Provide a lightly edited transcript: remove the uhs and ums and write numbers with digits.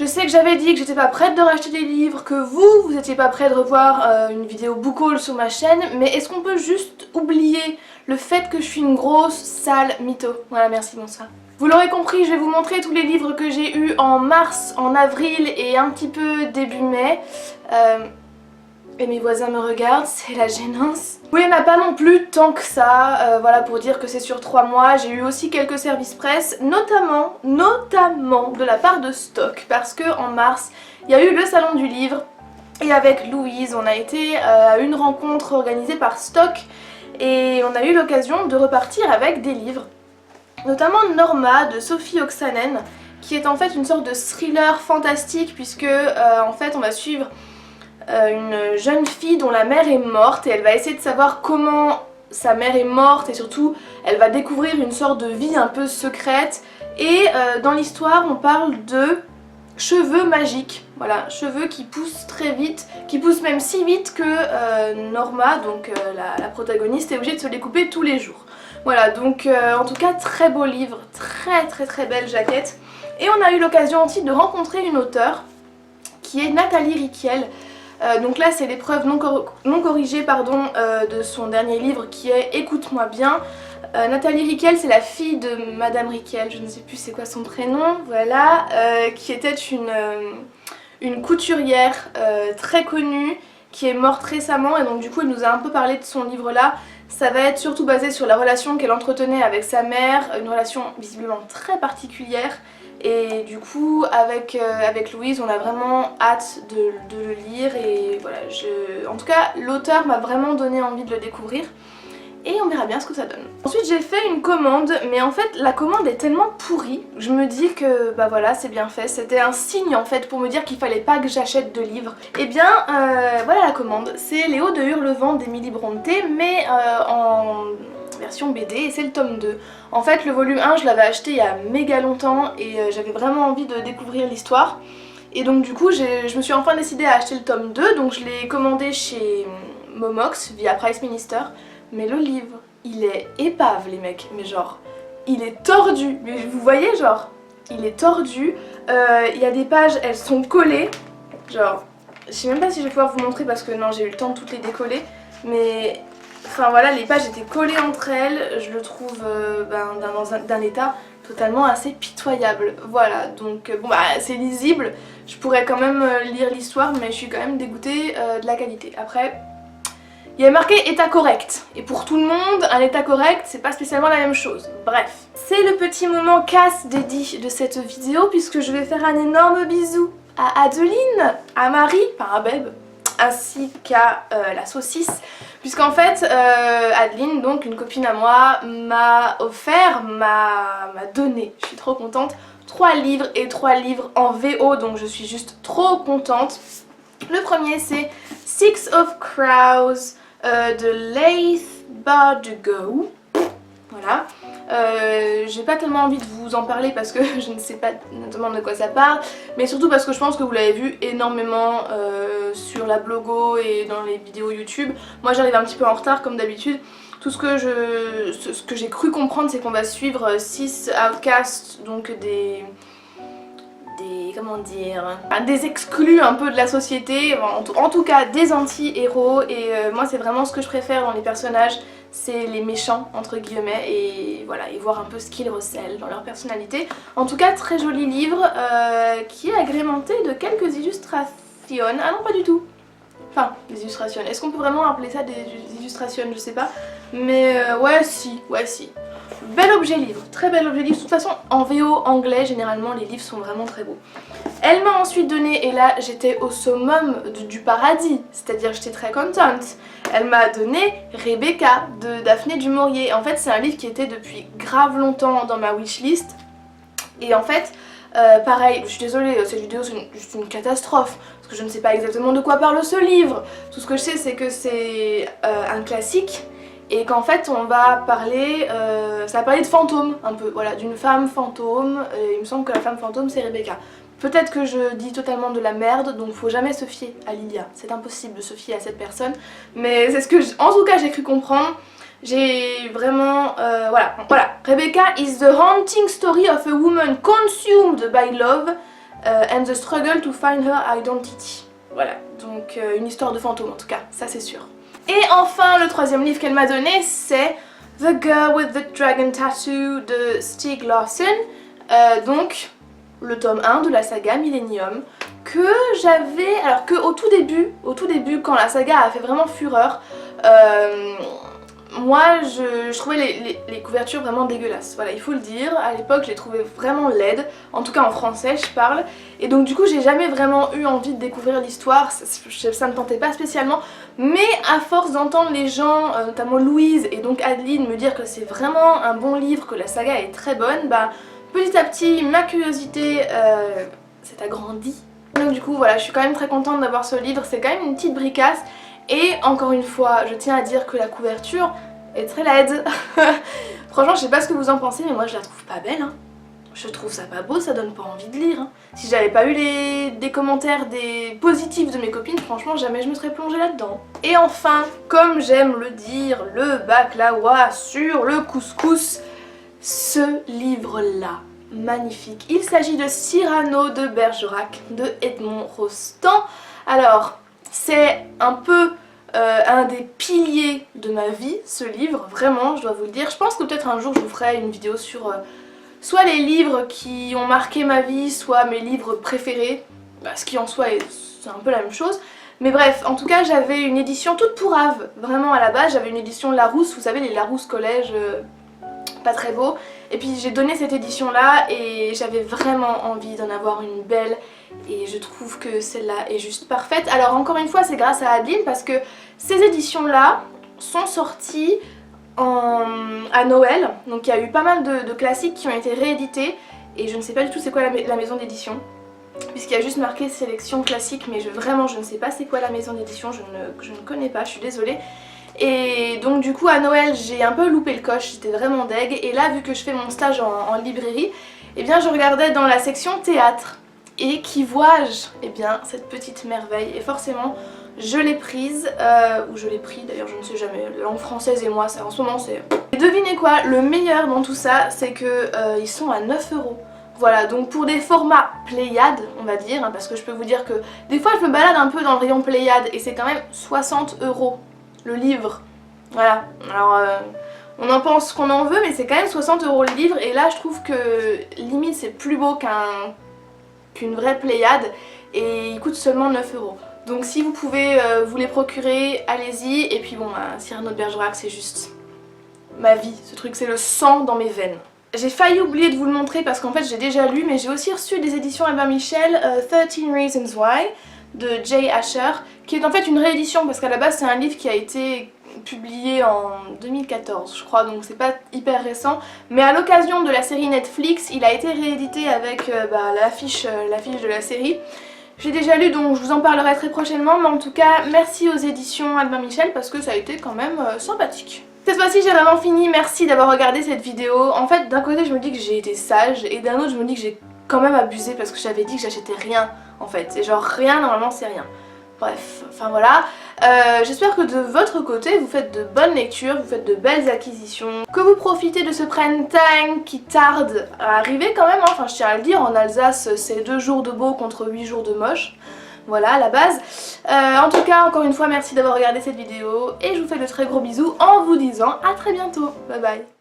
sais que j'avais dit que j'étais pas prête de racheter des livres, que vous étiez pas prêts de revoir une vidéo book haul sur ma chaîne, mais est-ce qu'on peut juste oublier le fait que je suis une grosse sale mytho? Voilà, merci, bonsoir. Vous l'aurez compris, je vais vous montrer tous les livres que j'ai eus en mars, en avril et un petit peu début mai. Et mes voisins me regardent, c'est la gênance. Oui, il n'y en a pas non plus tant que ça, voilà, pour dire que c'est sur 3 mois. J'ai eu aussi quelques services presse, notamment de la part de Stock, parce que en mars, il y a eu le salon du livre, et avec Louise, on a été à une rencontre organisée par Stock, et on a eu l'occasion de repartir avec des livres, notamment Norma de Sophie Oksanen, qui est en fait une sorte de thriller fantastique, puisque en fait on va suivre une jeune fille dont la mère est morte et elle va essayer de savoir comment sa mère est morte et surtout elle va découvrir une sorte de vie un peu secrète et dans l'histoire on parle de cheveux magiques, voilà, cheveux qui poussent très vite, qui poussent même si vite que Norma, donc la protagoniste, est obligée de se les couper tous les jours. Voilà, donc en tout cas très beau livre, très belle jaquette. Et on a eu l'occasion aussi de rencontrer une auteure qui est Nathalie Riquiel. Donc là c'est l'épreuve non corrigée pardon, de son dernier livre qui est Écoute-moi bien. Nathalie Riquiel, c'est la fille de Madame Riquiel, je ne sais plus c'est quoi son prénom, voilà, qui était une couturière très connue qui est morte récemment et donc du coup elle nous a un peu parlé de son livre là. Ça va être surtout basé sur la relation qu'elle entretenait avec sa mère, une relation visiblement très particulière. Et du coup avec Louise on a vraiment hâte de le lire et voilà, en tout cas l'auteur m'a vraiment donné envie de le découvrir et on verra bien ce que ça donne. Ensuite j'ai fait une commande mais en fait la commande est tellement pourrie, je me dis que bah voilà c'est bien fait, c'était un signe en fait pour me dire qu'il fallait pas que j'achète de livres. Et bien voilà la commande, c'est Les Hauts de Hurlevent d'Emily Brontë mais en version BD et c'est le tome 2. En fait le volume 1 je l'avais acheté il y a méga longtemps et j'avais vraiment envie de découvrir l'histoire et donc du coup je me suis enfin décidée à acheter le tome 2 donc je l'ai commandé chez Momox via Price Minister mais le livre il est épave les mecs, mais genre il est tordu, mais vous voyez genre il est tordu, il y a des pages elles sont collées genre je sais même pas si je vais pouvoir vous montrer parce que non j'ai eu le temps de toutes les décoller mais enfin voilà, les pages étaient collées entre elles, je le trouve dans un état totalement assez pitoyable. Voilà, donc bon bah c'est lisible, je pourrais quand même lire l'histoire mais je suis quand même dégoûtée de la qualité. Après, il y a marqué état correct et pour tout le monde, un état correct c'est pas spécialement la même chose. Bref, c'est le petit moment casse dédié de cette vidéo puisque je vais faire un énorme bisou à Adeline, à Marie, par un beb, ainsi qu'à la saucisse puisqu'en fait Adeline, donc une copine à moi, m'a offert, m'a donné, je suis trop contente, 3 livres et 3 livres en VO donc je suis juste trop contente. Le premier c'est Six of Crows de Leith Bardugo, voilà. J'ai pas tellement envie de vous en parler parce que je ne sais pas notamment de quoi ça parle, mais surtout parce que je pense que vous l'avez vu énormément sur la blogo et dans les vidéos YouTube. Moi j'arrive un petit peu en retard comme d'habitude. Tout ce que j'ai cru comprendre c'est qu'on va suivre 6 outcasts, donc comment dire, des exclus un peu de la société, en tout cas des anti-héros et moi c'est vraiment ce que je préfère dans les personnages, c'est les méchants entre guillemets et voilà, et voir un peu ce qu'ils recèlent dans leur personnalité. En tout cas très joli livre qui est agrémenté de quelques illustrations, ah non pas du tout, enfin des illustrations, est-ce qu'on peut vraiment appeler ça des illustrations, je sais pas, mais ouais si. Bel objet livre, très bel objet livre. De toute façon en VO anglais généralement les livres sont vraiment très beaux. Elle m'a ensuite donné, et là j'étais au summum du paradis, c'est-à-dire j'étais très contente. Elle m'a donné Rebecca de Daphné du Maurier. En fait c'est un livre qui était depuis grave longtemps dans ma wishlist. Et en fait pareil, je suis désolée, cette vidéo c'est juste une catastrophe parce que je ne sais pas exactement de quoi parle ce livre. Tout ce que je sais c'est que c'est un classique. Et qu'en fait on va parler, ça va parler de fantômes un peu, voilà, d'une femme fantôme, il me semble que la femme fantôme c'est Rebecca. Peut-être que je dis totalement de la merde, donc faut jamais se fier à Lilia, c'est impossible de se fier à cette personne, mais c'est ce que, en tout cas j'ai cru comprendre. J'ai vraiment, voilà, Rebecca is the haunting story of a woman consumed by love and the struggle to find her identity. Voilà, donc une histoire de fantôme en tout cas, ça c'est sûr. Et enfin, le troisième livre qu'elle m'a donné, c'est The Girl with the Dragon Tattoo de Stieg Larsson, donc le tome 1 de la saga Millennium, que j'avais, alors que au tout début quand la saga a fait vraiment fureur, moi je trouvais les couvertures vraiment dégueulasses, voilà, il faut le dire. À l'époque je les trouvais vraiment laides, en tout cas en français je parle, et donc du coup j'ai jamais vraiment eu envie de découvrir l'histoire, ça me tentait pas spécialement, mais à force d'entendre les gens, notamment Louise et donc Adeline, me dire que c'est vraiment un bon livre, que la saga est très bonne, bah petit à petit ma curiosité s'est agrandie. Donc du coup voilà, je suis quand même très contente d'avoir ce livre, c'est quand même une petite bricasse. Et encore une fois, je tiens à dire que la couverture est très laide. Franchement, je sais pas ce que vous en pensez, mais moi je la trouve pas belle. Hein. Je trouve ça pas beau, ça donne pas envie de lire. Hein. Si j'avais pas eu des commentaires positifs de mes copines, franchement, jamais je me serais plongée là-dedans. Et enfin, comme j'aime le dire, le baklawa sur le couscous, ce livre-là, magnifique. Il s'agit de Cyrano de Bergerac de Edmond Rostand. Alors, c'est un peu un des piliers de ma vie, ce livre, vraiment, je dois vous le dire. Je pense que peut-être un jour je vous ferai une vidéo sur soit les livres qui ont marqué ma vie, soit mes livres préférés, bah, ce qui en soi c'est un peu la même chose. Mais bref, en tout cas j'avais une édition toute pourrave, vraiment à la base, j'avais une édition Larousse, vous savez les Larousse collège, pas très beau. Et puis j'ai donné cette édition là et j'avais vraiment envie d'en avoir une belle et je trouve que celle-là est juste parfaite. Alors encore une fois c'est grâce à Adeline parce que ces éditions là sont sorties à Noël, donc il y a eu pas mal de classiques qui ont été réédités et je ne sais pas du tout c'est quoi la maison d'édition puisqu'il y a juste marqué sélection classique, mais vraiment je ne sais pas c'est quoi la maison d'édition, je ne connais pas, je suis désolée. Et donc du coup à Noël j'ai un peu loupé le coche, j'étais vraiment deg, et là vu que je fais mon stage en librairie, eh bien je regardais dans la section théâtre et qui vois-je, eh bien cette petite merveille, et forcément je l'ai prise, ou je l'ai pris d'ailleurs, je ne sais jamais, la langue française et moi ça en ce moment c'est... Et devinez quoi, le meilleur dans tout ça c'est que ils sont à 9 €. Voilà, donc pour des formats Pléiade, on va dire, hein, parce que je peux vous dire que des fois je me balade un peu dans le rayon Pléiade et c'est quand même 60 € le livre. Voilà, alors on en pense qu'on en veut mais c'est quand même 60 € le livre et là je trouve que limite c'est plus beau qu'une vraie Pléiade et il coûte seulement 9 €. Donc si vous pouvez vous les procurer, allez-y. Et puis bon, Cyrano de Bergerac c'est juste ma vie, ce truc c'est le sang dans mes veines. J'ai failli oublier de vous le montrer parce qu'en fait j'ai déjà lu, mais j'ai aussi reçu des éditions Albin Michel, 13 Reasons Why de Jay Asher, qui est en fait une réédition parce qu'à la base c'est un livre qui a été publié en 2014 je crois, donc c'est pas hyper récent, mais à l'occasion de la série Netflix il a été réédité avec l'affiche de la série. J'ai déjà lu donc je vous en parlerai très prochainement, mais en tout cas merci aux éditions Albin Michel parce que ça a été quand même sympathique. Cette fois-ci j'ai vraiment fini, merci d'avoir regardé cette vidéo. En fait d'un côté je me dis que j'ai été sage et d'un autre je me dis que j'ai quand même abusé parce que j'avais dit que j'achetais rien en fait. Et genre rien normalement c'est rien. Bref, enfin voilà. J'espère que de votre côté vous faites de bonnes lectures, vous faites de belles acquisitions, que vous profitez de ce printemps qui tarde à arriver quand même, hein. Enfin je tiens à le dire, en Alsace c'est 2 jours de beau contre 8 jours de moche. Voilà à la base. En tout cas encore une fois merci d'avoir regardé cette vidéo et je vous fais de très gros bisous en vous disant à très bientôt. Bye bye.